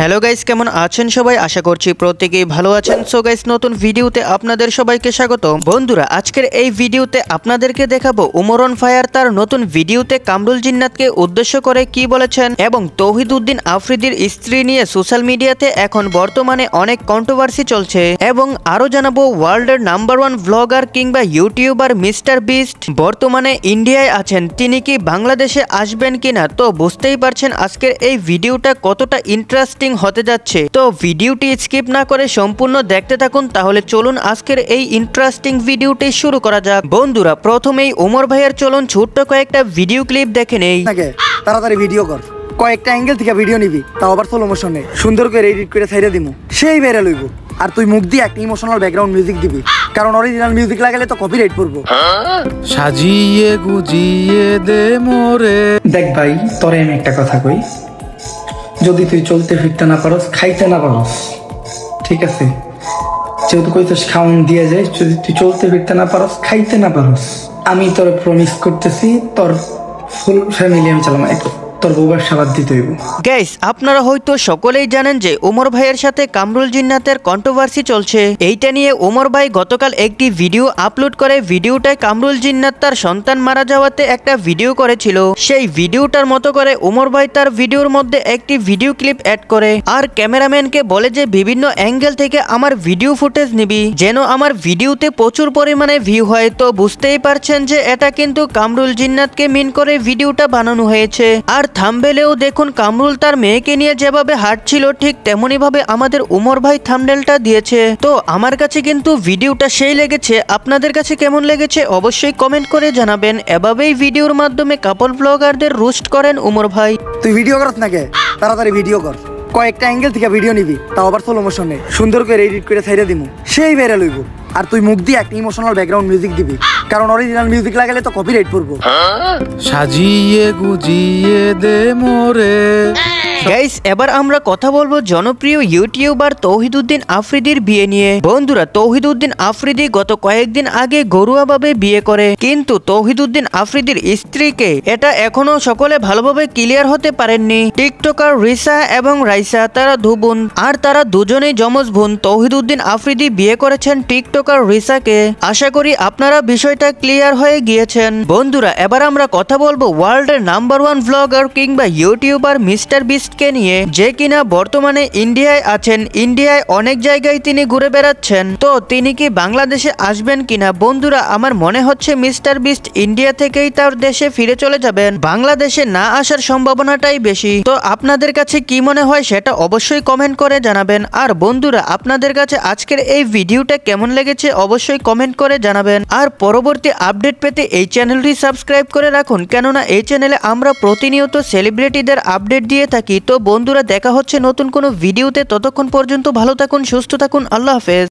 Hello guys, কেমন আছেন সবাই? আশা করছি প্রত্যেকেই ভালো আছেন। সো গাইস, নতুন ভিডিওতে আপনাদের সবাইকে স্বাগত। বন্ধুরা, আজকের এই ভিডিওতে আপনাদেরকে দেখাবো ওমর অন ফায়ার তার নতুন ভিডিওতে কামরুল জিন্নাতকে উদ্দেশ্য করে কি বলেছেন এবং তৌহিদ উদ্দিন আফ্রিদির স্ত্রী নিয়ে সোশ্যাল মিডিয়াতে এখন বর্তমানে অনেক কন্ট্রোভার্সি চলছে। এবং আরো জানাবো ওয়ার্ল্ডের নাম্বার 1 ভ্লগার কিংবা ইউটিউবার মিস্টার বিস্ট বর্তমানে ইন্ডিয়ায় আছেন, তিনি কি বাংলাদেশে আসবেন কিনা। তো বুঝতেই পারছেন আজকের এই ভিডিওটা কতটা ইন্টারেস্টিং হতে যাচ্ছে। তো ভিডিওটি স্কিপ না করে সম্পূর্ণ দেখতে থাকুন। তাহলে চলুন আজকের এই ইন্টারেস্টিং ভিডিওটি শুরু করা যাক। বন্ধুরা, প্রথমেই ওমর ভাইয়ের চলুন ছোট্ট কয়েকটা ভিডিও ক্লিপ দেখে নেই। তাড়াতাড়ি ভিডিও কর, কয়েকটা অ্যাঙ্গেল থেকে ভিডিও নিবি, তাও আবার স্লো মোশনে সুন্দর করে এডিট করে ছাইড়া দিমু, সেই বেড়ে লইব। আর তুই মুখ দিয়ে একটা ইমোশনাল ব্যাকগ্রাউন্ড মিউজিক দিবি, কারণ অরিজিনাল মিউজিক লাগালে তো কপিরাইট পড়বো। সাজিয়ে গুজিয়ে দে মোরে। দেখ ভাই, তোরে আমি একটা কথা কই, যদি তুই চলতে ফিরতে না পারস, খাইতে না পারস, ঠিক আছে, যেহেতু কইতেছ খাওয়ান দিয়ে যায়, যদি তুই চলতে ফিরতে না পারস, খাইতে না পারস, আমি তোর প্রমিস করতেছি তোর ফুল ফ্যামিলি আমি চালাম, তোর বউবার সাবাদ দিতে হইব। গাইস, আপনারা হয়তো সকলেই জানেন যে ওমর ভাইয়ের সাথে কামরুল জিন্নাতের কন্ট্রোভার্সি চলছে। এইটা নিয়ে ওমর ভাই গতকাল একটি ভিডিও আপলোড করে, ভিডিওটায় কামরুল জিন্নাত তার সন্তান মারা যাওয়াতে একটা ভিডিও করেছিল। সেই ভিডিওটার মতো করে ওমর ভাই তার ভিডিওর মধ্যে একটি ভিডিও ক্লিপ অ্যাড করে আর ক্যামেরাম্যানকে বলে যে বিভিন্ন অ্যাঙ্গেল থেকে আমার ভিডিও ফুটেজ নিবি, যেন আমার ভিডিওতে প্রচুর পরিমাণে ভিউ হয়। তো বুঝতেই পারছেন যে এটা কিন্তু কামরুল জিন্নাতকে মিন করে ভিডিওটা বানানো হয়েছে। আর থাম্বনেলেও দেখুন কামরুল তার মেয়েকে নিয়ে যেভাবে হাঁটছিল, ঠিক তেমনি ভাবে আমাদের ওমর ভাই থাম্বনেলটা দিয়েছে। তো আমার কাছে কিন্তু ভিডিওটা সেই লেগেছে। আপনাদের কাছে কেমন লেগেছে অবশ্যই কমেন্ট করে জানাবেন। এভাবেই ভিডিওর মাধ্যমে কাপল ব্লগারদের রোস্ট করেন ওমর ভাই। তুই ভিডিও করত না কে? তাড়াতাড়ি ভিডিও কর, কয়েকটা অ্যাঙ্গেল থেকে ভিডিও নিবি, তাও আবার স্লো মোশনে সুন্দর করে এডিট করে ছাইড়া দিমু, সেই বেড়ে লইব। আর তুই মুখ দিয়ে একটা ইমোশনাল ব্যাকগ্রাউন্ড মিউজিক দিবি, কারণ অরিজিনাল মিউজিক লাগালে তো কপিরাইট পড়বো। সাজিয়ে গুজিয়ে দে মোরে। গাইস, এবার আমরা কথা বলবো জনপ্রিয় ইউটিউবার তৌহিদ উদ্দিন আফ্রিদির বিয়ে নিয়ে। বন্ধুরা, তৌহিদ উদ্দিন আফ্রিদি গত কয়েকদিন আগে ঘরোয়াভাবে বিয়ে করে, কিন্তু তৌহিদ উদ্দিন আফ্রিদির স্ত্রীকে এটা এখনো সকলে ভালোভাবে ক্লিয়ার হতে পারেননি। টিকটকার রিসা এবং রাইসা তারা দুবোন, আর তারা দুজনেই যমজ বোন। তৌহিদ উদ্দিন আফ্রিদি বিয়ে করেছেন টিকটকার রিসাকে। আশা করি আপনারা বিষয়টা ক্লিয়ার হয়ে গিয়েছেন। বন্ধুরা, এবার আমরা কথা বলবো ওয়ার্ল্ডের নাম্বার 1 ভ্লগার কিংবা ইউটিউবার মিস্টার বিস্ট কে নিয়ে, যে কিনা বর্তমানে ইন্ডিয়ায় আছেন। ইন্ডিয়ায় অনেক জায়গায় তিনি ঘুরে বেড়াচ্ছেন। তো তিনি কি বাংলাদেশে আসবেন কিনা? বন্ধুরা, আমার মনে হচ্ছে মিস্টার বিস্ট ইন্ডিয়া থেকেই তার দেশে ফিরে চলে যাবেন, বাংলাদেশে না আসার সম্ভাবনাটাই বেশি। তো আপনাদের কাছে কি মনে হয় সেটা অবশ্যই কমেন্ট করে জানাবেন। আর বন্ধুরা, আপনাদের কাছে আজকের এই ভিডিওটা কেমন লেগেছে অবশ্যই কমেন্ট করে জানাবেন। আর পরবর্তী আপডেট পেতে এই চ্যানেলটি সাবস্ক্রাইব করে রাখুন, কেননা এই চ্যানেলে আমরা প্রতিনিয়ত সেলিব্রিটিদের আপডেট দিয়ে থাকি। তো বন্ধুরা, দেখা হচ্ছে নতুন কোনো ভিডিওতে। ততক্ষণ পর্যন্ত ভালো থাকুন, সুস্থ থাকুন, আল্লাহ হাফেজ।